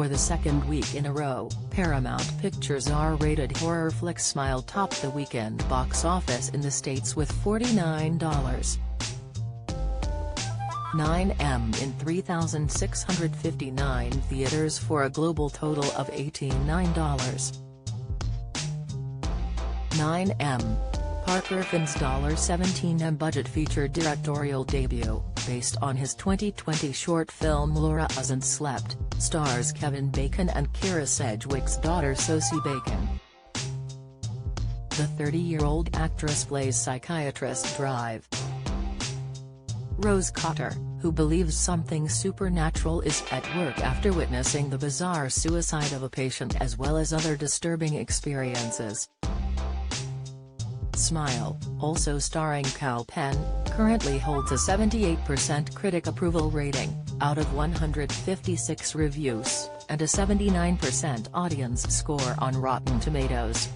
For the second week in a row, Paramount Pictures' R-rated horror flick Smile topped the weekend box office in the States with $49.9 in 3,659 theaters for a global total of $89.9. Parker Finn's $17 budget-featured directorial debut, based on his 2020 short film Laura Hasn't Slept, stars Kevin Bacon and Kira Sedgwick's daughter Sosie Bacon. The 30-year-old actress plays psychiatrist Drive Rose Cotter, who believes something supernatural is at work after witnessing the bizarre suicide of a patient as well as other disturbing experiences. Smile, also starring Kal Penn, currently holds a 78% critic approval rating, out of 156 reviews, and a 79% audience score on Rotten Tomatoes.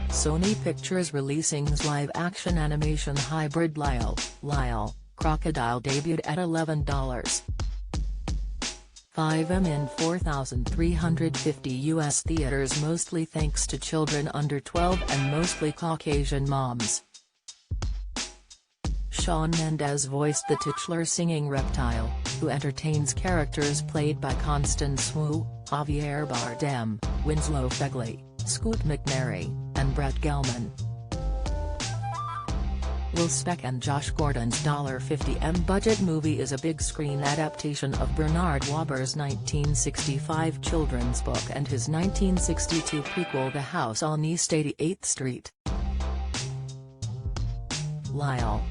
Sony Pictures Releasing's live-action animation hybrid Lyle Crocodile debuted at $11.5 in 4,350 U.S. theaters, mostly thanks to children under 12 and mostly Caucasian moms. Shawn Mendes voiced the titular singing reptile, who entertains characters played by Constance Wu, Javier Bardem, Winslow Fegley, Scoot McNairy, and Brett Gelman. Will Speck and Josh Gordon's $50 budget movie is a big-screen adaptation of Bernard Waber's 1965 children's book and his 1962 prequel The House on East 88th Street. Lyle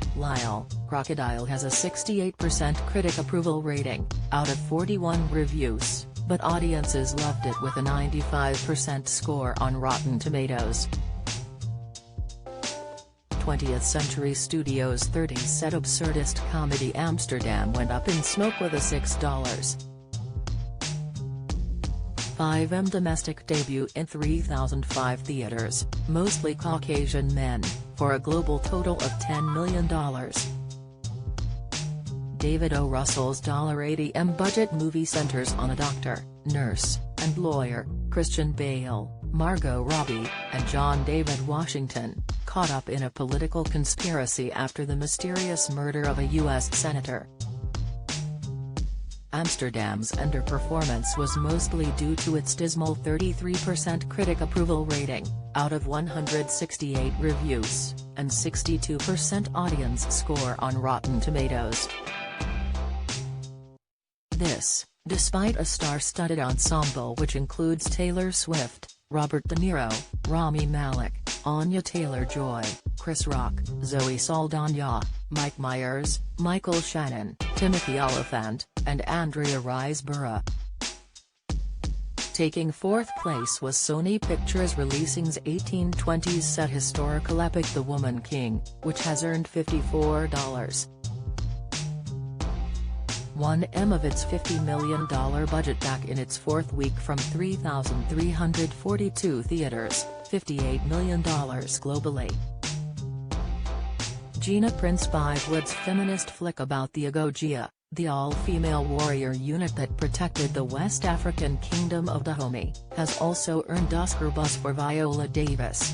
Crocodile has a 68% critic approval rating, out of 41 reviews, but audiences loved it with a 95% score on Rotten Tomatoes. 20th Century Studios' 30-set absurdist comedy Amsterdam went up in smoke with a $6.5 domestic debut in 3,005 theaters, mostly Caucasian men, for a global total of $10 million. David O. Russell's $80 budget movie centers on a doctor, nurse, and lawyer, Christian Bale, Margot Robbie, and John David Washington, caught up in a political conspiracy after the mysterious murder of a U.S. senator. Amsterdam's underperformance was mostly due to its dismal 33% critic approval rating, out of 168 reviews, and 62% audience score on Rotten Tomatoes. This, despite a star-studded ensemble which includes Taylor Swift, Robert De Niro, Rami Malek, Anya Taylor-Joy, Chris Rock, Zoe Saldana, Mike Myers, Michael Shannon, Timothy Olyphant, and Andrea Riseborough. Taking fourth place was Sony Pictures Releasing's 1820s set historical epic The Woman King, which has earned $54.1 of its $50 million budget back in its fourth week from 3,342 theaters, $58 million globally. Gina Prince Bythewood's feminist flick about the Agojia, the all-female warrior unit that protected the West African kingdom of Dahomey, has also earned Oscar buzz for Viola Davis.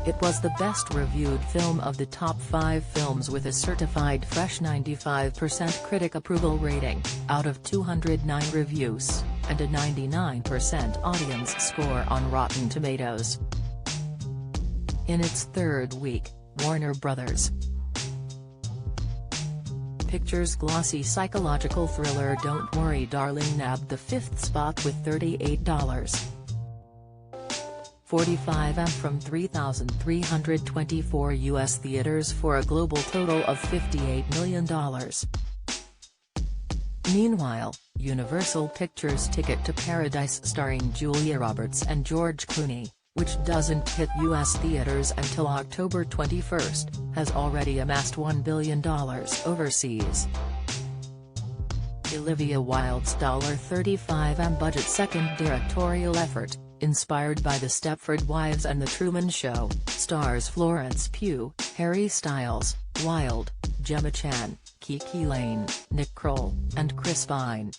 It was the best-reviewed film of the top 5 films with a certified fresh 95% critic approval rating, out of 209 reviews, and a 99% audience score on Rotten Tomatoes. In its third week, Warner Bros. Pictures' glossy psychological thriller Don't Worry Darling nabbed the 5th spot with $38.45 from 3,324 U.S. theaters for a global total of $58 million. Meanwhile, Universal Pictures' Ticket to Paradise starring Julia Roberts and George Clooney, which doesn't hit U.S. theaters until October 21, has already amassed $1 billion overseas. Olivia Wilde's $35 budget second directorial effort, inspired by The Stepford Wives and The Truman Show, stars Florence Pugh, Harry Styles, Wilde, Gemma Chan, Kiki Lane, Nick Kroll, and Chris Pine.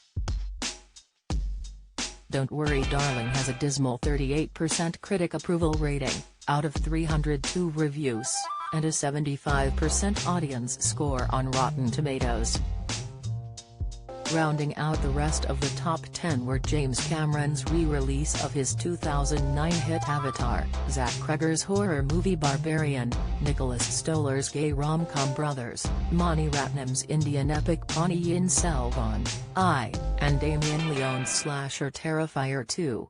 Don't Worry Darling has a dismal 38% critic approval rating, out of 302 reviews, and a 75% audience score on Rotten Tomatoes. Rounding out the rest of the top 10 were James Cameron's re-release of his 2009 hit Avatar, Zach Cregger's horror movie Barbarian, Nicholas Stoller's gay rom-com Brothers, Mani Ratnam's Indian epic Ponniyin Selvan, and Damien Leone's slasher Terrifier 2.